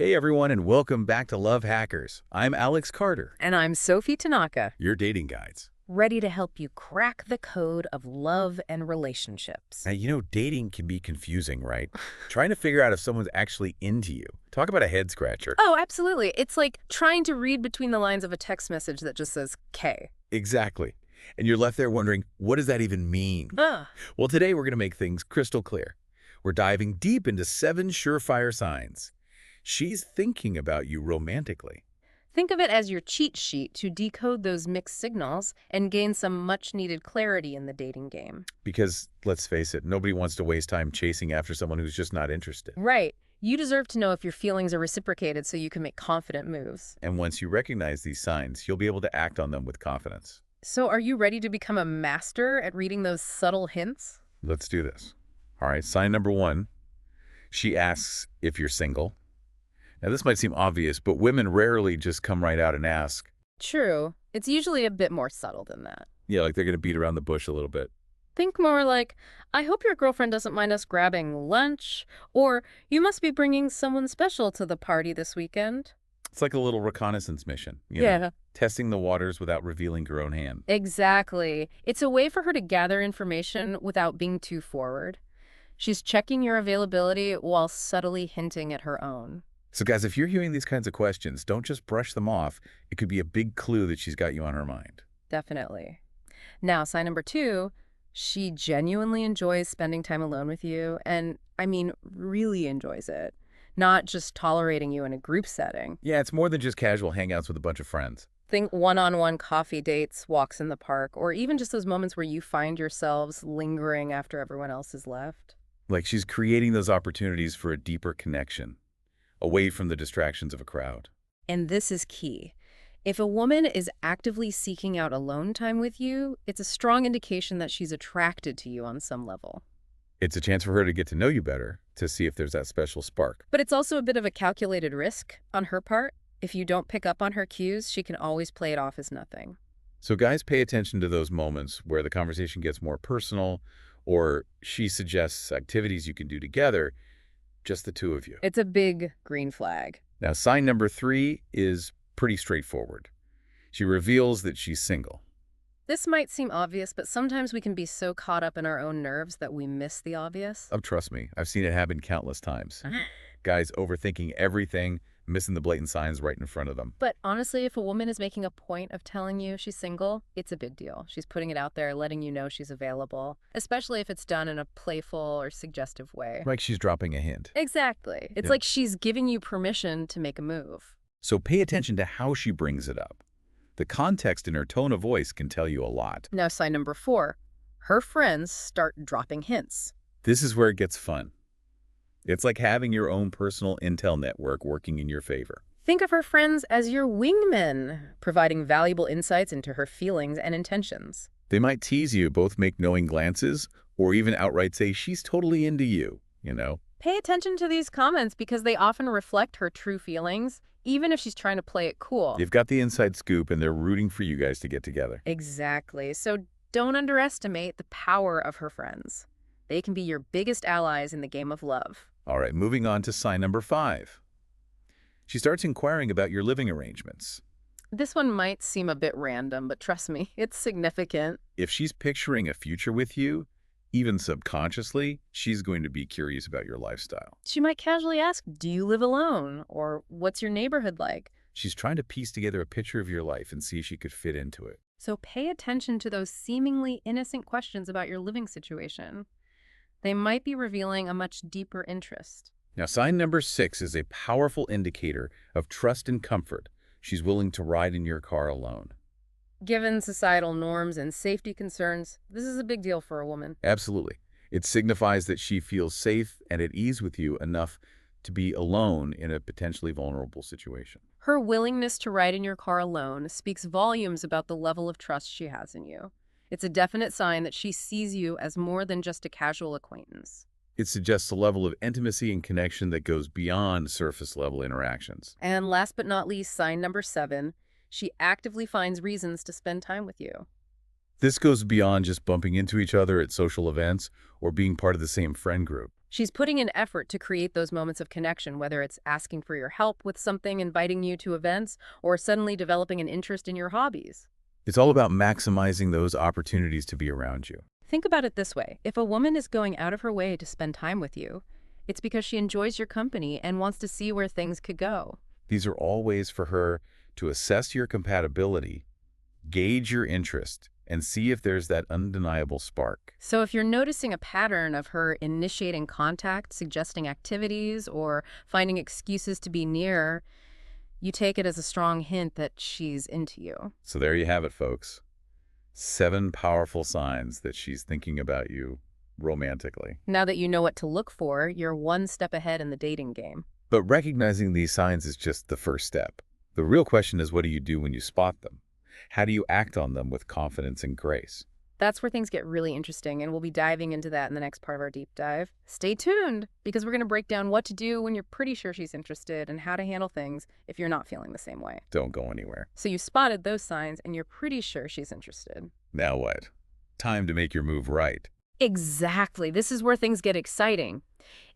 Hey everyone, and welcome back to Love Hackers. I'm Alex Carter, And I'm Sophie Tanaka, your dating guides. ready to help you crack the code of love and relationships. Now, dating can be confusing, right? Trying to figure out if someone's actually into you. Talk about a head scratcher. Oh, absolutely. It's like trying to read between the lines of a text message that just says K. Exactly. And you're left there wondering, what does that even mean? Ugh. Well, today we're going to make things crystal clear. We're diving deep into 7 surefire signs. She's thinking about you romantically. Think of it as your cheat sheet to decode those mixed signals and gain some much-needed clarity in the dating game. Because, let's face it, nobody wants to waste time chasing after someone who's just not interested. Right. You deserve to know if your feelings are reciprocated so you can make confident moves. And once you recognize these signs, you'll be able to act on them with confidence. So are you ready to become a master at reading those subtle hints? Let's do this. All right, sign number 1. She asks if you're single. Now, this might seem obvious, but women rarely just come right out and ask. True. It's usually a bit more subtle than that. Yeah, like they're going to beat around the bush a little bit. Think more like, I hope your girlfriend doesn't mind us grabbing lunch, or you must be bringing someone special to the party this weekend. It's like a little reconnaissance mission, you know, testing the waters without revealing your own hand. Exactly. It's a way for her to gather information without being too forward. She's checking your availability while subtly hinting at her own. So guys, if you're hearing these kinds of questions, don't just brush them off. It could be a big clue that she's got you on her mind. Definitely. Now, sign number 2, she genuinely enjoys spending time alone with you, and I mean really enjoys it, not just tolerating you in a group setting. Yeah, it's more than just casual hangouts with a bunch of friends. Think one-on-one coffee dates, walks in the park, or even just those moments where you find yourselves lingering after everyone else has left. Like she's creating those opportunities for a deeper connection, away from the distractions of a crowd. And this is key. If a woman is actively seeking out alone time with you, it's a strong indication that she's attracted to you on some level. It's a chance for her to get to know you better, to see if there's that special spark. But it's also a bit of a calculated risk on her part. If you don't pick up on her cues, she can always play it off as nothing. So guys, pay attention to those moments where the conversation gets more personal, or she suggests activities you can do together, just the two of you. It's a big green flag. Now, sign number 3 is pretty straightforward. She reveals that she's single. This might seem obvious, but sometimes we can be so caught up in our own nerves that we miss the obvious. Oh, trust me, I've seen it happen countless times. Guys overthinking everything, missing the blatant signs right in front of them. But honestly, if a woman is making a point of telling you she's single, it's a big deal. She's putting it out there, letting you know she's available, especially if it's done in a playful or suggestive way. Like she's dropping a hint. Exactly. It's like she's giving you permission to make a move. So pay attention to how she brings it up. The context in her tone of voice can tell you a lot. Now, sign number 4. Her friends start dropping hints. This is where it gets fun. It's like having your own personal intel network working in your favor. Think of her friends as your wingmen, providing valuable insights into her feelings and intentions. They might tease you, both make knowing glances, or even outright say she's totally into you, you know? Pay attention to these comments because they often reflect her true feelings, even if she's trying to play it cool. They've got the inside scoop and they're rooting for you guys to get together. Exactly. So don't underestimate the power of her friends. They can be your biggest allies in the game of love. All right, moving on to sign number 5. She starts inquiring about your living arrangements. This one might seem a bit random, but trust me, it's significant. If she's picturing a future with you, even subconsciously, she's going to be curious about your lifestyle. She might casually ask, do you live alone? Or what's your neighborhood like? She's trying to piece together a picture of your life and see if she could fit into it. So pay attention to those seemingly innocent questions about your living situation. They might be revealing a much deeper interest. Now, sign number 6 is a powerful indicator of trust and comfort. She's willing to ride in your car alone. Given societal norms and safety concerns, this is a big deal for a woman. Absolutely. It signifies that she feels safe and at ease with you enough to be alone in a potentially vulnerable situation. Her willingness to ride in your car alone speaks volumes about the level of trust she has in you. It's a definite sign that she sees you as more than just a casual acquaintance. It suggests a level of intimacy and connection that goes beyond surface-level interactions. And last but not least, sign number 7, she actively finds reasons to spend time with you. This goes beyond just bumping into each other at social events or being part of the same friend group. She's putting in effort to create those moments of connection, whether it's asking for your help with something, inviting you to events, or suddenly developing an interest in your hobbies. It's all about maximizing those opportunities to be around you. Think about it this way. If a woman is going out of her way to spend time with you, it's because she enjoys your company and wants to see where things could go. These are all ways for her to assess your compatibility, gauge your interest, and see if there's that undeniable spark. So if you're noticing a pattern of her initiating contact, suggesting activities, or finding excuses to be near, you take it as a strong hint that she's into you. So there you have it, folks. 7 powerful signs that she's thinking about you romantically. Now that you know what to look for, you're one step ahead in the dating game. But recognizing these signs is just the first step. The real question is, what do you do when you spot them? How do you act on them with confidence and grace? That's where things get really interesting, and we'll be diving into that in the next part of our deep dive. Stay tuned, because we're going to break down what to do when you're pretty sure she's interested and how to handle things if you're not feeling the same way. Don't go anywhere. So you spotted those signs, and you're pretty sure she's interested. Now what? Time to make your move right. Exactly. This is where things get exciting.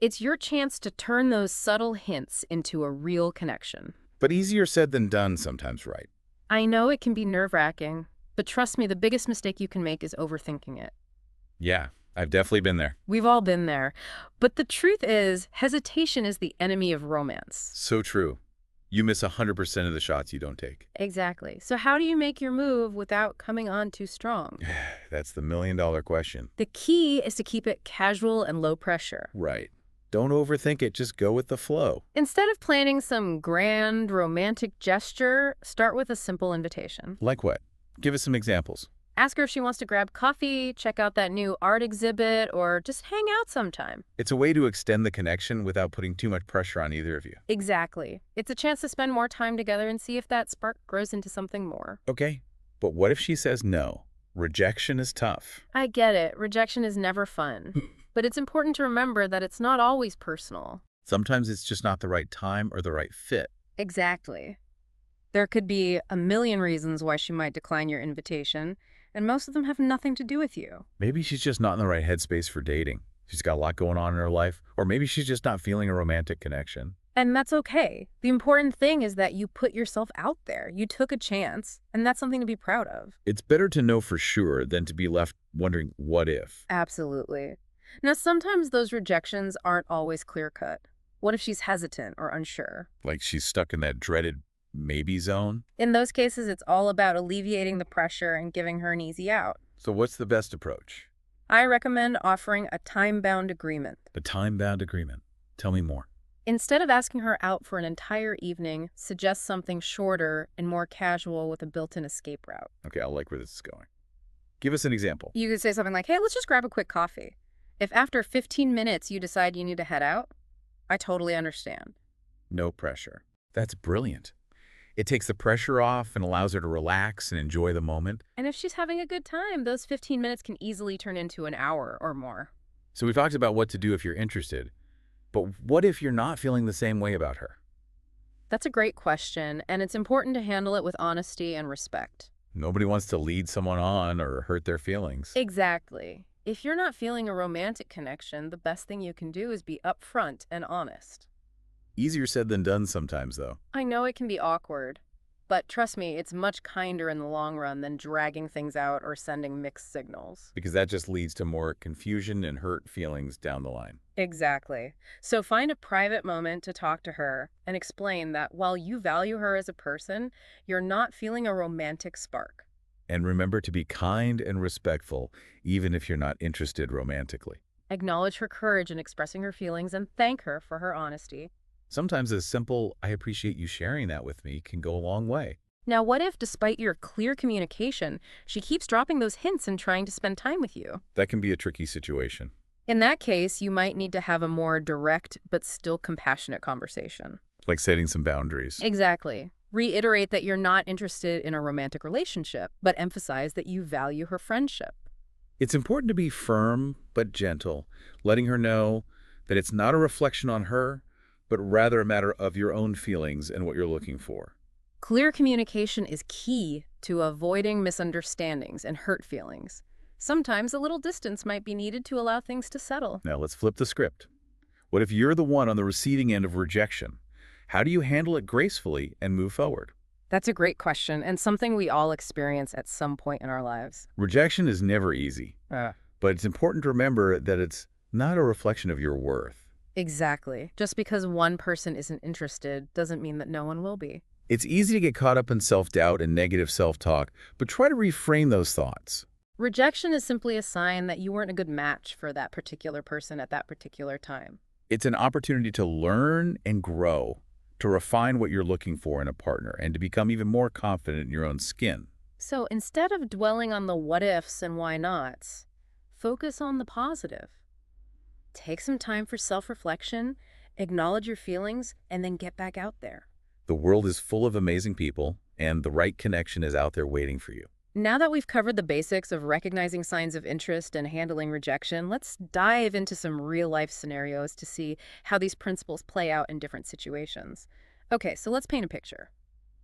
It's your chance to turn those subtle hints into a real connection. But easier said than done sometimes, right? I know it can be nerve-wracking, but trust me, the biggest mistake you can make is overthinking it. Yeah, I've definitely been there. We've all been there. But the truth is, hesitation is the enemy of romance. So true. You miss 100% of the shots you don't take. Exactly. So how do you make your move without coming on too strong? That's the million-dollar question. The key is to keep it casual and low pressure. Right. Don't overthink it, just go with the flow. Instead of planning some grand romantic gesture, start with a simple invitation. Like what? Give us some examples. Ask her if she wants to grab coffee, check out that new art exhibit, or just hang out sometime. It's a way to extend the connection without putting too much pressure on either of you. Exactly. It's a chance to spend more time together and see if that spark grows into something more. Okay, but what if she says no? Rejection is tough. I get it. Rejection is never fun. But it's important to remember that it's not always personal. Sometimes it's just not the right time or the right fit. Exactly. There could be a million reasons why she might decline your invitation, and most of them have nothing to do with you. Maybe she's just not in the right headspace for dating. She's got a lot going on in her life, or maybe she's just not feeling a romantic connection. And that's okay. The important thing is that you put yourself out there. You took a chance, and that's something to be proud of. It's better to know for sure than to be left wondering, what if? Absolutely. Now, sometimes those rejections aren't always clear-cut. What if she's hesitant or unsure? Like she's stuck in that dreaded maybe zone? In those cases, it's all about alleviating the pressure and giving her an easy out. So what's the best approach? I recommend offering a time-bound agreement. A time-bound agreement. Tell me more. Instead of asking her out for an entire evening, suggest something shorter and more casual with a built-in escape route. Okay, I like where this is going. Give us an example. You could say something like, hey, let's just grab a quick coffee. If after 15 minutes you decide you need to head out, I totally understand. No pressure. That's brilliant. It takes the pressure off and allows her to relax and enjoy the moment. And if she's having a good time, those 15 minutes can easily turn into an hour or more. So we talked about what to do if you're interested, but what if you're not feeling the same way about her? That's a great question, and it's important to handle it with honesty and respect. Nobody wants to lead someone on or hurt their feelings. Exactly. If you're not feeling a romantic connection, the best thing you can do is be upfront and honest. Easier said than done sometimes, though. I know it can be awkward, but trust me, it's much kinder in the long run than dragging things out or sending mixed signals. Because that just leads to more confusion and hurt feelings down the line. Exactly. So find a private moment to talk to her and explain that while you value her as a person, you're not feeling a romantic spark. And remember to be kind and respectful, even if you're not interested romantically. Acknowledge her courage in expressing her feelings and thank her for her honesty. Sometimes a simple, I appreciate you sharing that with me, can go a long way. Now, what if, despite your clear communication, she keeps dropping those hints and trying to spend time with you? That can be a tricky situation. In that case, you might need to have a more direct but still compassionate conversation. Like setting some boundaries. Exactly. Reiterate that you're not interested in a romantic relationship, but emphasize that you value her friendship. It's important to be firm but gentle, letting her know that it's not a reflection on her, but rather a matter of your own feelings and what you're looking for. Clear communication is key to avoiding misunderstandings and hurt feelings. Sometimes a little distance might be needed to allow things to settle. Now let's flip the script. What if you're the one on the receiving end of rejection? How do you handle it gracefully and move forward? That's a great question and something we all experience at some point in our lives. Rejection is never easy, but it's important to remember that it's not a reflection of your worth. Exactly. Just because one person isn't interested doesn't mean that no one will be. It's easy to get caught up in self-doubt and negative self-talk, but try to reframe those thoughts. Rejection is simply a sign that you weren't a good match for that particular person at that particular time. It's an opportunity to learn and grow, to refine what you're looking for in a partner, and to become even more confident in your own skin. So instead of dwelling on the what ifs and why nots, focus on the positive. Take some time for self-reflection, acknowledge your feelings, and then get back out there. The world is full of amazing people, and the right connection is out there waiting for you. Now that we've covered the basics of recognizing signs of interest and handling rejection, let's dive into some real-life scenarios to see how these principles play out in different situations. Okay, so let's paint a picture.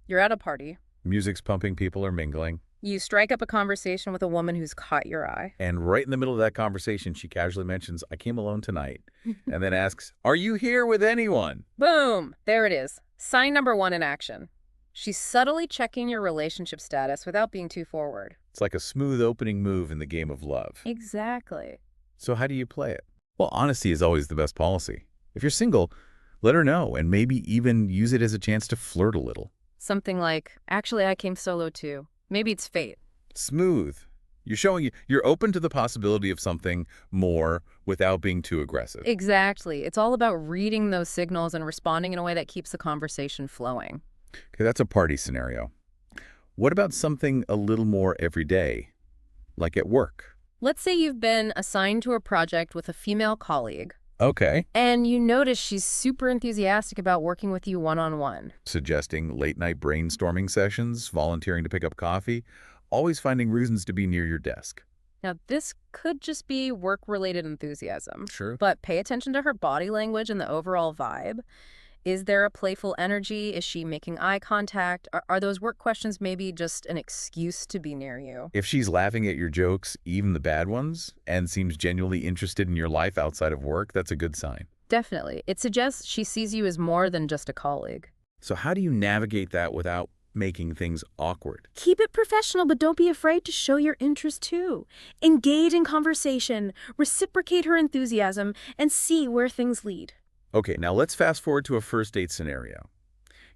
You're at a party. Music's pumping, people are mingling, You strike up a conversation with a woman who's caught your eye. and right in the middle of that conversation, she casually mentions, "I came alone tonight," and then asks, "Are you here with anyone?" Boom! There it is. Sign number one in action. She's subtly checking your relationship status without being too forward. It's like a smooth opening move in the game of love. Exactly. So how do you play it? Well, honesty is always the best policy. If you're single, let her know, and maybe even use it as a chance to flirt a little. Something like, actually, I came solo too. Maybe it's fate. Smooth. You're showing you're open to the possibility of something more without being too aggressive. Exactly. It's all about reading those signals and responding in a way that keeps the conversation flowing. Okay, that's a party scenario. What about something a little more everyday, like at work? Let's say you've been assigned to a project with a female colleague, Okay. and you notice she's super enthusiastic about working with you one-on-one. Suggesting late-night brainstorming sessions, volunteering to pick up coffee, always finding reasons to be near your desk. Now, this could just be work-related enthusiasm, Sure. but pay attention to her body language and the overall vibe. Is there a playful energy? Is she making eye contact? Are those work questions maybe just an excuse to be near you? If she's laughing at your jokes, even the bad ones, and seems genuinely interested in your life outside of work, that's a good sign. Definitely. It suggests she sees you as more than just a colleague. So how do you navigate that without making things awkward? Keep it professional, but don't be afraid to show your interest too. Engage in conversation, reciprocate her enthusiasm, and see where things lead. Okay, now let's fast forward to a first date scenario.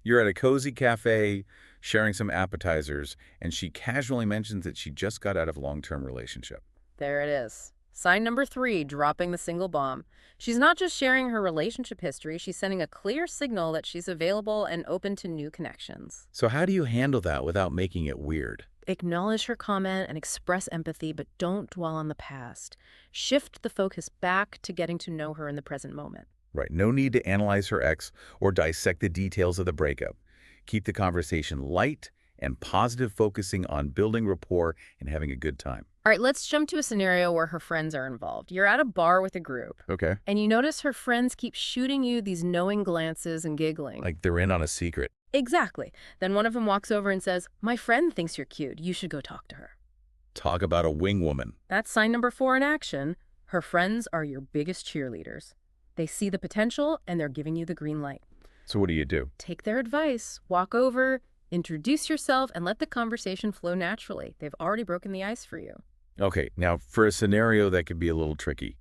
You're at a cozy cafe, sharing some appetizers, and she casually mentions that she just got out of a long-term relationship. There it is. Sign number 3, dropping the single bomb. She's not just sharing her relationship history, she's sending a clear signal that she's available and open to new connections. So how do you handle that without making it weird? Acknowledge her comment and express empathy, but don't dwell on the past. Shift the focus back to getting to know her in the present moment. Right, no need to analyze her ex or dissect the details of the breakup. Keep the conversation light and positive, focusing on building rapport and having a good time. All right, let's jump to a scenario where her friends are involved. You're at a bar with a group, Okay. and you notice her friends keep shooting you these knowing glances and giggling. Like they're in on a secret. Exactly. Then one of them walks over and says, "My friend thinks you're cute. You should go talk to her." Talk about a wing woman. That's sign number 4 in action. Her friends are your biggest cheerleaders. They see the potential, and they're giving you the green light. So what do you do? Take their advice, walk over, introduce yourself, and let the conversation flow naturally. They've already broken the ice for you. Okay, now for a scenario that could be a little tricky.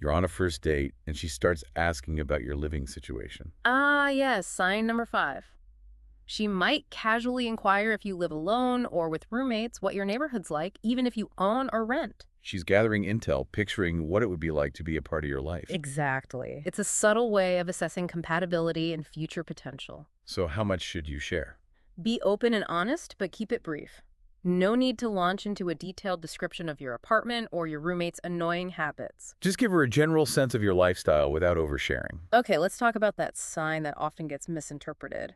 You're on a first date, and she starts asking about your living situation. Ah, yes, sign number 5. She might casually inquire if you live alone or with roommates, what your neighborhood's like, even if you own or rent. She's gathering intel, picturing what it would be like to be a part of your life. Exactly. It's a subtle way of assessing compatibility and future potential. So how much should you share? Be open and honest, but keep it brief. No need to launch into a detailed description of your apartment or your roommate's annoying habits. Just give her a general sense of your lifestyle without oversharing. Okay, let's talk about that sign that often gets misinterpreted.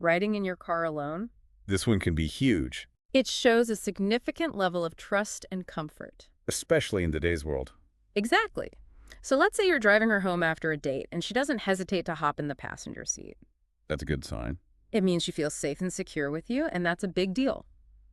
Riding in your car alone? This one can be huge, It shows a significant level of trust and comfort. especially in today's world. Exactly. So let's say you're driving her home after a date and she doesn't hesitate to hop in the passenger seat. That's a good sign. It means she feels safe and secure with you, and that's a big deal.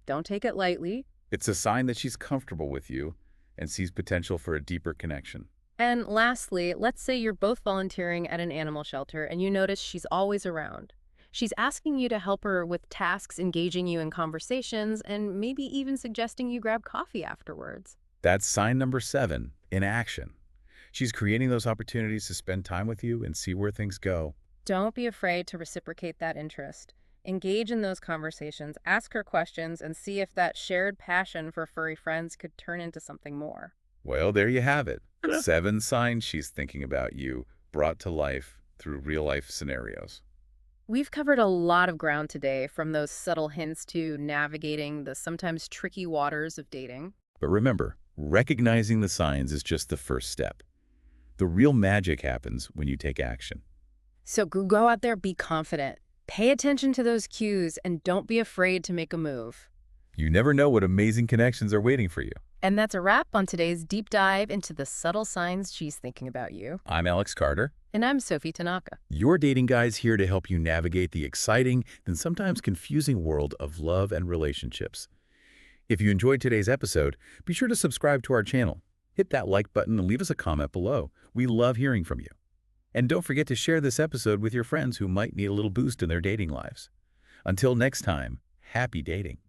Don't take it lightly. It's a sign that she's comfortable with you and sees potential for a deeper connection. And lastly, let's say you're both volunteering at an animal shelter and you notice she's always around. She's asking you to help her with tasks, engaging you in conversations, and maybe even suggesting you grab coffee afterwards. That's sign number 7, in action. She's creating those opportunities to spend time with you and see where things go. Don't be afraid to reciprocate that interest. Engage in those conversations, ask her questions, and see if that shared passion for furry friends could turn into something more. Well, there you have it. 7 signs she's thinking about you, brought to life through real-life scenarios. We've covered a lot of ground today, from those subtle hints to navigating the sometimes tricky waters of dating. But remember, recognizing the signs is just the first step. The real magic happens when you take action. So go out there, be confident, pay attention to those cues, and don't be afraid to make a move. You never know what amazing connections are waiting for you. And that's a wrap on today's deep dive into the subtle signs she's thinking about you. I'm Alex Carter. And I'm Sophie Tanaka. Your dating guide's here to help you navigate the exciting and sometimes confusing world of love and relationships. If you enjoyed today's episode, be sure to subscribe to our channel. Hit that like button and leave us a comment below. We love hearing from you. And don't forget to share this episode with your friends who might need a little boost in their dating lives. Until next time, happy dating.